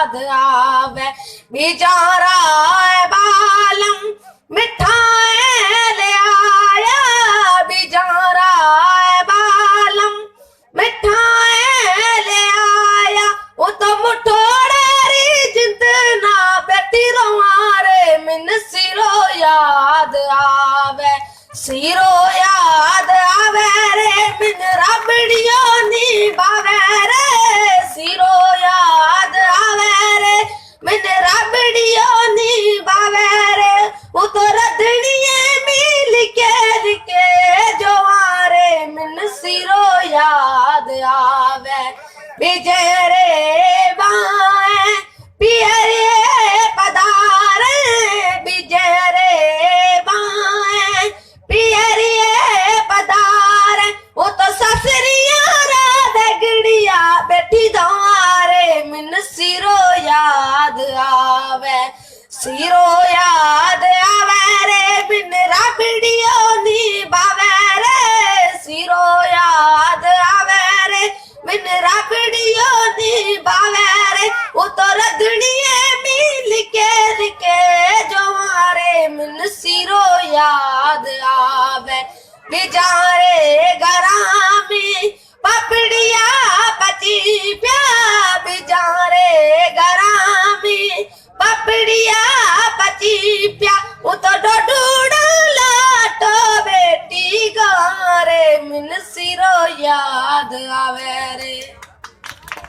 याद आवे बेचारा बालम मिठाई ले आया बेचारा बालम मिठाई ले आया वो तो मुठोड़े री जिंद ना बेटी रवारे मिन सिरो याद आवे सिरो याद आवे रे मिन रबड़ियो नी बावे रे सिरो याद आवे रे मिन रबड़ियो नी बावे रे वो तो रधड़िए मिल के जोवारे मिन सिरो याद आवे बिजरे बाए पियरे पदारे बिजरे बाए पियरे पदारे वो तो ससरिया दगड़िया बेटी दारे मिन सिरो याद आवे सिरो याद आवे रे बिन रबड़ियो नी बावे रे सिरो